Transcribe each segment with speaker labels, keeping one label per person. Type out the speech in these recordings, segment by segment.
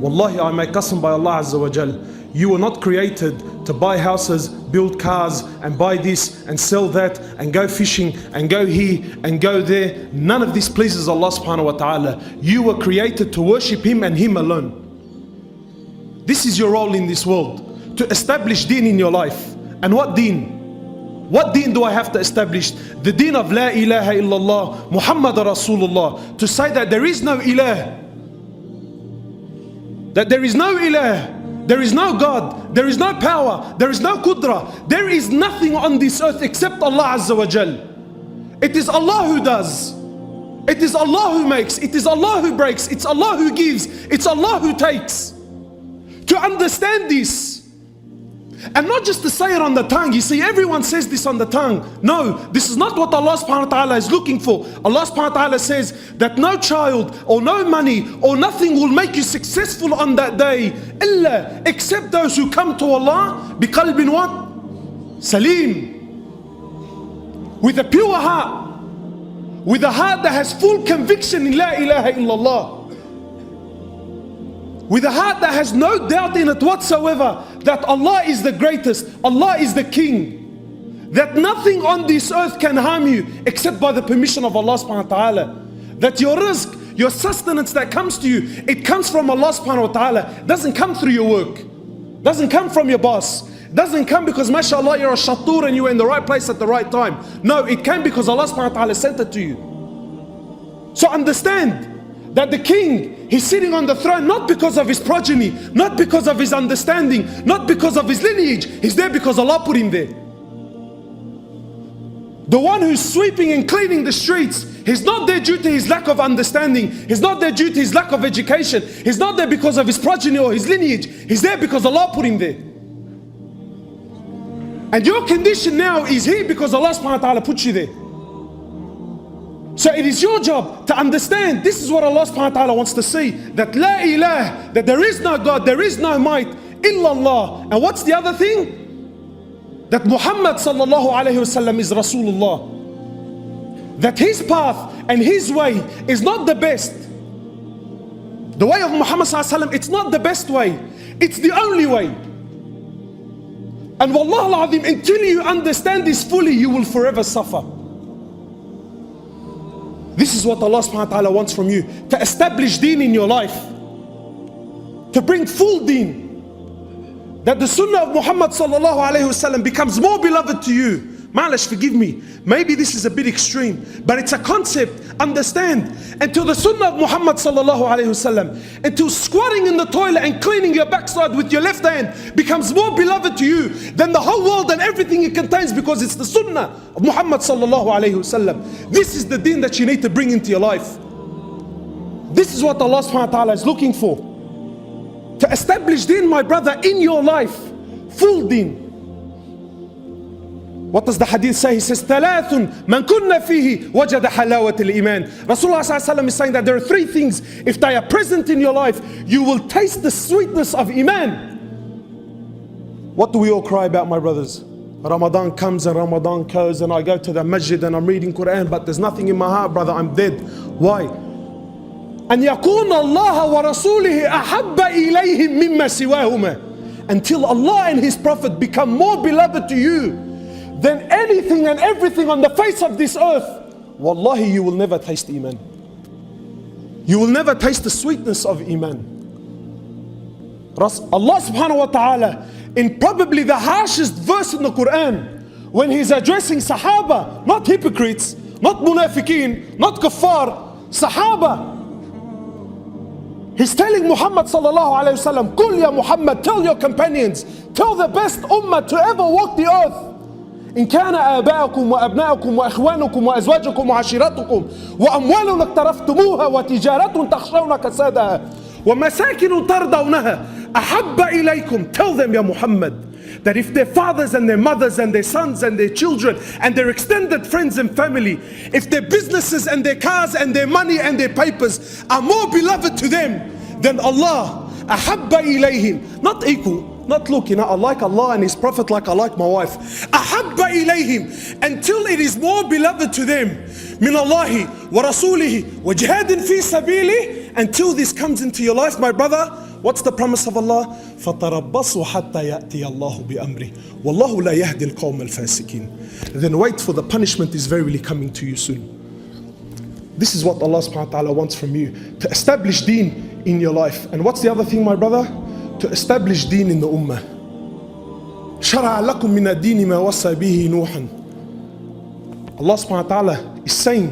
Speaker 1: Wallahi, I make qasam by Allah Azza wa Jal. You were not created to buy houses, build cars, and buy this and sell that and go fishing and go here and go there. None of this pleases Allah subhanahu wa ta'ala. You were created to worship Him and Him alone. This is your role in this world, to establish deen in your life. And what deen? What deen do I have to establish? The deen of La ilaha illallah, Muhammad Rasulullah. To say that there is no ilah. That there is no ilah. There is no God, there is no power, there is no qudra. There is nothing on this earth except Allah Azza wa Jal. It is Allah who does. It is Allah who makes. It is Allah who breaks. It's Allah who gives. It's Allah who takes. To understand this, and not just to say it on the tongue. You see, everyone says this on the tongue. No, this is not what Allah subhanahu wa ta'ala is looking for. Allah subhanahu wa ta'ala says that no child or no money or nothing will make you successful on that day, illa, except those who come to Allah biqalbin what? Salim. With a pure heart. With a heart that has full conviction in La ilaha illallah. With a heart that has no doubt in it whatsoever that Allah is the greatest, Allah is the King, that nothing on this earth can harm you except by the permission of Allah subhanahu wa ta'ala, that your rizq, your sustenance that comes to you, it comes from Allah subhanahu wa ta'ala. It doesn't come through your work, doesn't come from your boss, doesn't come because mashallah you're a shatur and you were in the right place at the right time. No, it came because Allah subhanahu wa ta'ala sent it to you. So understand that the king, he's sitting on the throne not because of his progeny, not because of his understanding, not because of his lineage. He's there because Allah put him there. The one who's sweeping and cleaning the streets, he's not there due to his lack of understanding. He's not there due to his lack of education. He's not there because of his progeny or his lineage. He's there because Allah put him there. And your condition now is here because Allah subhanahu wa ta'ala put you there. So it is your job to understand this is what Allah subhanahu wa ta'ala wants to see. That La ilah, that there is no God, there is no might, illallah. And what's the other thing? That Muhammad sallallahu alayhi wasallam is Rasulullah. That his path and his way is not the best. The way of Muhammad sallallahu alayhi wasallam, it's not the best way. It's the only way. And wallah al-azim, until you understand this fully, you will forever suffer. This is what Allah subhanahu wa ta'ala wants from you. To establish deen in your life. To bring full deen. That the Sunnah of Muhammad sallallahu alayhi wasallam becomes more beloved to you. Ma'alash, forgive me. Maybe this is a bit extreme, but it's a concept. Understand. Until the Sunnah of Muhammad sallallahu alayhi wasallam, until squatting in the toilet and cleaning your backside with your left hand becomes more beloved to you than the whole world and everything it contains, because it's the Sunnah of Muhammad sallallahu alayhi wasallam. This is the deen that you need to bring into your life. This is what Allah subhanahu wa ta'ala is looking for. To establish deen, my brother, in your life. Full deen. What does the hadith say? He says, ثَلَاثٌ مَنْ كُنَّ فِيهِ وَجَدَ حَلَاوَةِ الْإِيمَانِ. Rasulullah ﷺ is saying that there are three things. If they are present in your life, you will taste the sweetness of Iman. What do we all cry about, my brothers? Ramadan comes and Ramadan goes, and I go to the masjid and I'm reading Quran, but there's nothing in my heart, brother. I'm dead. Why? أَنْ يَكُونَ اللَّهَ وَرَسُولِهِ أَحَبَّ إِلَيْهِمْ مِمَّا سِوَاهُمَا. Until Allah and His Prophet become more beloved to you than anything and everything on the face of this earth, wallahi, you will never taste Iman. You will never taste the sweetness of Iman. Allah subhanahu wa ta'ala, in probably the harshest verse in the Quran, when He's addressing Sahaba, not hypocrites, not munafiqeen, not kuffar, Sahaba, He's telling Muhammad sallallahu alayhi wa sallam, Qul ya Muhammad, tell your companions, tell the best ummah to ever walk the earth. إن كان آباؤكم وأبناؤكم وإخوانكم وأزواجكم وعشيرتكم وأموال اقترفتموها وتجارة تخشون كسادها ومساكن ترضونها أحب إليكم. Tell them, Ya Muhammad, that if their fathers and their mothers and their sons and their children and their extended friends and family, if their businesses and their cars and their money and their papers are more beloved to them than Allah, أحب إليهم, not equal, not looking, I like Allah and His Prophet like I like my wife. أحب إليهم, until it is more beloved to them. من الله ورسوله وجهاد في سبيله, until this comes into your life, my brother, what's the promise of Allah? فَتَرَبَّصُوا حَتَّى يَأْتِيَ اللَّهُ بِأَمْرِهِ وَاللَّهُ لَا يَهْدِي الْقَوْمَ الْفَاسِقِينَ. Then wait, for the punishment is verily coming to you soon. This is what Allah subhanahu wa ta'ala wants from you, to establish deen in your life. And what's the other thing, my brother? To establish deen in the ummah. شَرَعَ لَكُم مِّنَ الدِّينِ مَا وَصَّى بِهِ نُوحًا. Allah subhanahu wa ta'ala is saying,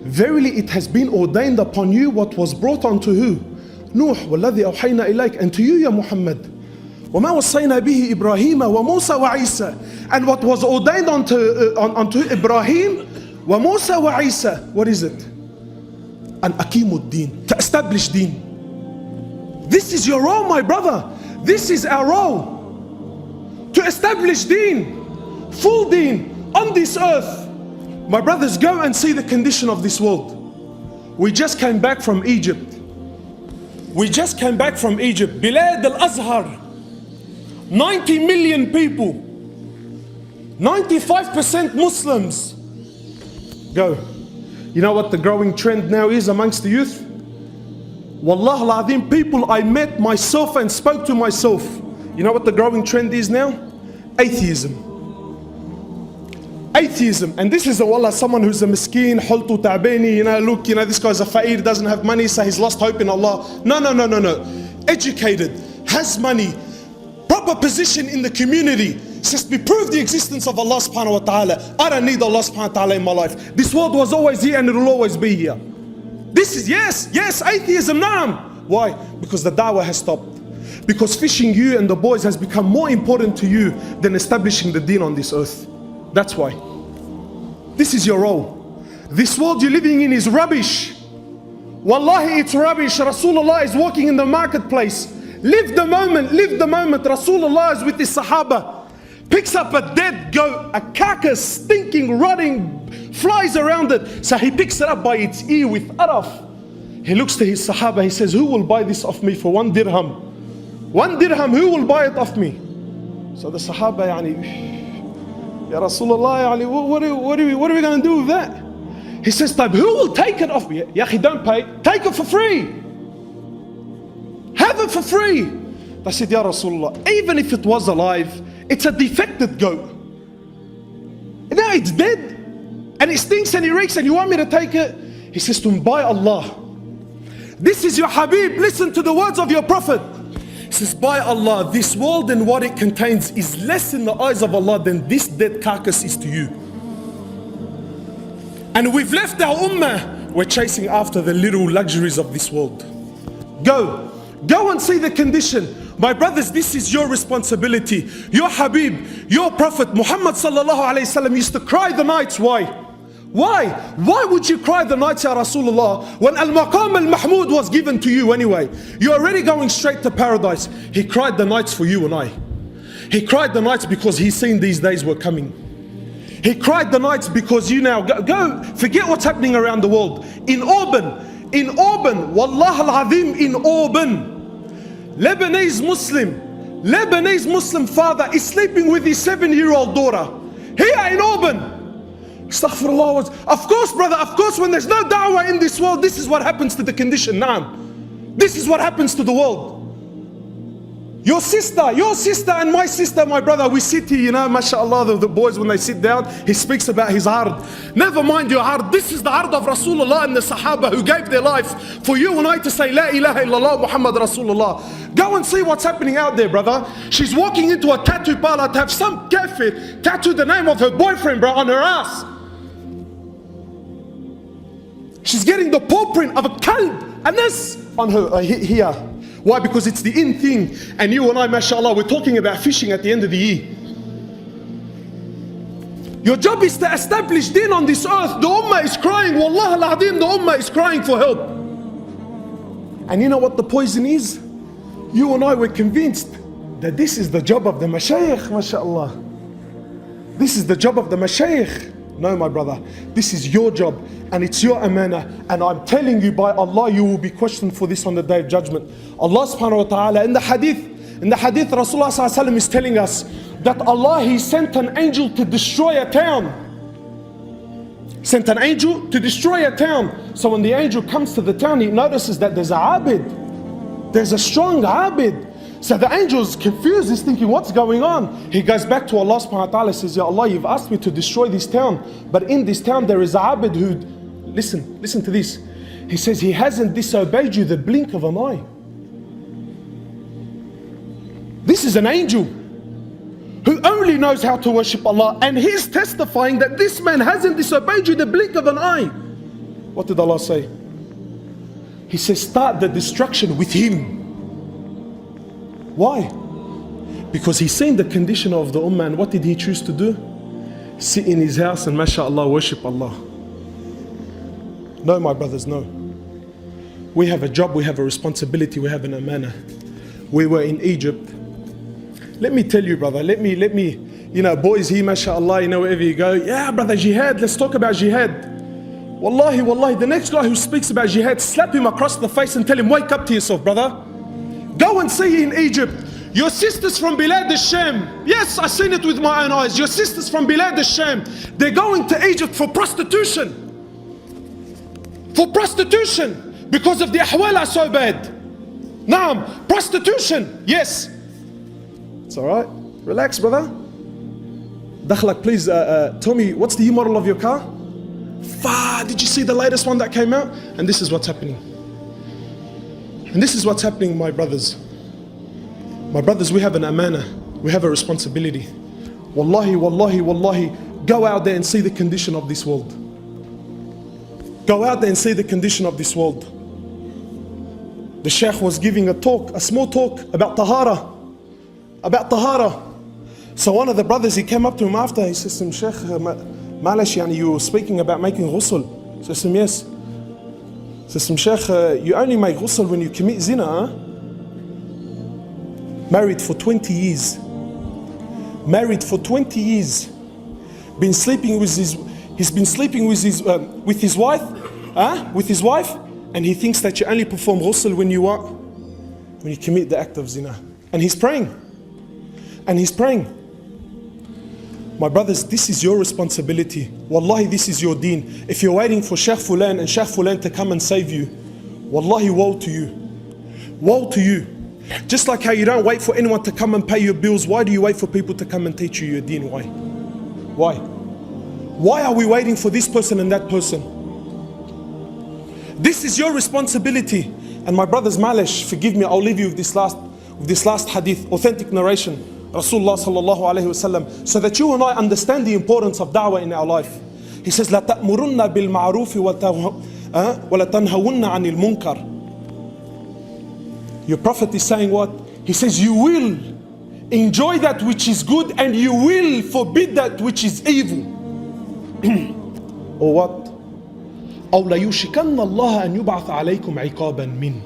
Speaker 1: verily it has been ordained upon you what was brought unto who? Nuh, وَالَّذِي أَوْحَيْنَا إِلَيْكَ, and to you, Ya Muhammad. وَمَا وَصَّيْنَا بِهِ إِبْرَاهِيمَ وَمُوسَى وَعِيسَى. And what was ordained unto Ibrahim, وَمُوسَى وَعِيسَى. What is it? An aqimu deen, to establish deen. This is your role, my brother. This is our role, to establish deen, full deen on this earth. My brothers, go and see the condition of this world. We just came back from Egypt. We just came back from Egypt. Bilad al-Azhar, 90 million people, 95% Muslims. Go. You know what the growing trend now is amongst the youth? Wallah al-Azim, people I met myself and spoke to myself. You know what the growing trend is now? Atheism. Atheism. And this is wallah, someone who's a miskeen, hultu ta'bani, look, this guy's a fa'ir, doesn't have money, so he's lost hope in Allah. No. Educated, has money, proper position in the community, says to prove the existence of Allah subhanahu wa ta'ala. I don't need Allah subhanahu wa ta'ala in my life. This world was always here and it will always be here. This is, yes, atheism, naam. Why? Because the da'wah has stopped. Because fishing you and the boys has become more important to you than establishing the deen on this earth. That's why. This is your role. This world you're living in is rubbish. Wallahi, it's rubbish. Rasulullah is walking in the marketplace. Live the moment. Rasulullah is with his Sahaba. Picks up a dead goat, a carcass, stinking, rotting, flies around it. So he picks it up by its ear with araf. He looks to his Sahaba, he says, who will buy this off me for 1 dirham? 1 dirham, who will buy it off me? So the Sahaba, Ya Rasulullah, what are we going to do with that? He says, who will take it off me? Ya akhi, don't pay, take it for free. Have it for free. I said, Ya Rasulullah, even if it was alive, it's a defected goat. Now it's dead and it stinks and it reeks and you want me to take it? He says to him, by Allah, this is your Habib, listen to the words of your Prophet. He says, by Allah, this world and what it contains is less in the eyes of Allah than this dead carcass is to you. And we've left our ummah, we're chasing after the little luxuries of this world. Go and see the condition. My brothers, this is your responsibility. Your Habib, your Prophet Muhammad sallallahu alayhi wasallam used to cry the nights. Why? Why would you cry the nights, Ya Rasulullah, when Al-Maqam Al-Mahmud was given to you anyway? You're already going straight to paradise. He cried the nights for you and I. He cried the nights because he's seen these days were coming. He cried the nights because you now go forget what's happening around the world. In Auburn, Wallah al-Azim, in Auburn, Lebanese Muslim father is sleeping with his 7-year-old daughter. Here in Auburn. Astaghfirullah. Of course, brother, of course, when there's no da'wah in this world, this is what happens to the condition. Naam. This is what happens to the world. Your sister and my sister, my brother, we sit here, mashallah, the boys, when they sit down, he speaks about his ard. Never mind your ard. This is the ard of Rasulullah and the Sahaba who gave their life for you and I to say, La ilaha illallah Muhammad Rasulullah. Go and see what's happening out there, brother. She's walking into a tattoo parlor to have some kafir tattoo the name of her boyfriend, bro, on her ass. She's getting the paw print of a kalb, anas, on her here. Why? Because it's the in thing. And you and I, mashallah, we're talking about fishing at the end of the year. Your job is to establish deen on this earth. The ummah is crying, wallah al-azim, the ummah is crying for help. And you know what the poison is? You and I were convinced that this is the job of the mashayikh, mashallah. This is the job of the mashayikh. No, my brother, this is your job and it's your amana, and I'm telling you by Allah, you will be questioned for this on the day of judgment. Allah subhanahu wa ta'ala, in the hadith Rasulullah sallallahu alaihi wasallam is telling us that Allah, He sent an angel to destroy a town. sent an angel to destroy a town. So when the angel comes to the town, he notices that there's a abid. There's a strong abid. So the angel's confused, he's thinking, what's going on? He goes back to Allah subhanahu wa ta'ala, says, Ya Allah, you've asked me to destroy this town, but in this town there is a abid who, listen to this. He says, he hasn't disobeyed you the blink of an eye. This is an angel who only knows how to worship Allah, and he's testifying that this man hasn't disobeyed you the blink of an eye. What did Allah say? He says, start the destruction with him. Why? Because he's seen the condition of the ummah, and what did he choose to do? Sit in his house and mashallah worship Allah. No, my brothers, no. We have a job, we have a responsibility, we have an amana. We were in Egypt. Let me tell you, brother, let me, you know, boys here, mashallah, you know, wherever you go, yeah, brother, jihad, let's talk about jihad. Wallahi, the next guy who speaks about jihad, slap him across the face and tell him, wake up to yourself, brother. Go and see in Egypt, your sisters from Bilad al-Sham. Yes, I've seen it with my own eyes. Your sisters from Bilad al-Sham, they're going to Egypt for prostitution. For prostitution, because of the ahwal are so bad. Naam, prostitution, yes. It's alright, relax, brother. Dakhlak, please tell me, what's the year model of your car? Did you see the latest one that came out? And this is what's happening. And this is what's happening, my brothers. My brothers, we have an amana. We have a responsibility. Wallahi, go out there and see the condition of this world. Go out there and see the condition of this world. The Shaykh was giving a talk, a small talk about tahara. About tahara. So one of the brothers, he came up to him after, he says to him, Shaykh, Malish, you were speaking about making ghusl. He says to him, yes. He says to him, Shaykh, you only make ghusl when you commit zina, huh? Married for 20 years. Married for 20 years. Been sleeping with he's been sleeping with his wife, with his wife, and he thinks that you only perform ghusl when you what? When you commit the act of zina. And he's praying. And he's praying. My brothers, this is your responsibility. Wallahi, this is your deen. If you're waiting for Shaykh Fulan and Shaykh Fulan to come and save you, wallahi, woe to you. Woe to you. Just like how you don't wait for anyone to come and pay your bills, why do you wait for people to come and teach you your deen? Why? Why? Why are we waiting for this person and that person? This is your responsibility. And my brothers, malish, forgive me, I'll leave you with this last hadith, authentic narration, Rasulullah sallallahu alayhi wasallam, so that you and I understand the importance of da'wah in our life. He says, لا تأمرن بالمعروف ولا تنهون عن المنكر. Your Prophet is saying what? He says, you will enjoy that which is good and you will forbid that which is evil. Or what? أو ليوشكن الله أن يبعث عليكم عقابا منه.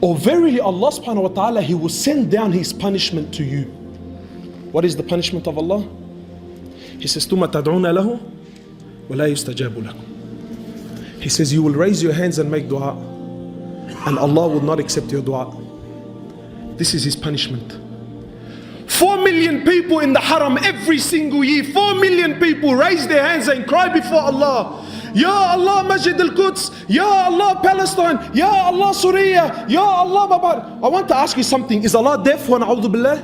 Speaker 1: Or verily Allah subhanahu wa ta'ala, He will send down His punishment to you. What is the punishment of Allah? He says, ثُمَّ تَدْعُونَ لَهُ وَلَا يُسْتَجَابُ لَكُمْ. He says, you will raise your hands and make dua, and Allah will not accept your dua. This is His punishment. 4 million people in the haram every single year. 4 million people raise their hands and cry before Allah. Ya Allah Masjid al-Quds, Ya Allah Palestine, Ya Allah Syria, Ya Allah Babar. I want to ask you something. Is Allah deaf? Wa na'udhu billah?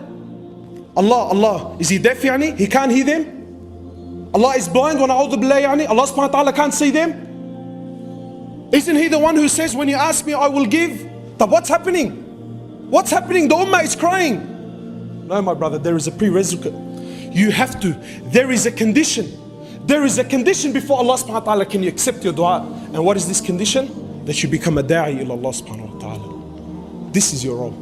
Speaker 1: Allah, is He deaf yani? He can't hear them? Allah is blind? Wa na'udhu billah yani? Allah subhanahu wa ta'ala can't see them? Isn't He the one who says, when you ask me I will give? But what's happening? What's happening? The ummah is crying. No, my brother, there is a prerequisite. You have to. There is a condition. There is a condition before Allah subhanahu wa ta'ala can you accept your dua. And what is this condition? That you become a da'i ila Allah subhanahu wa ta'ala. This is your role.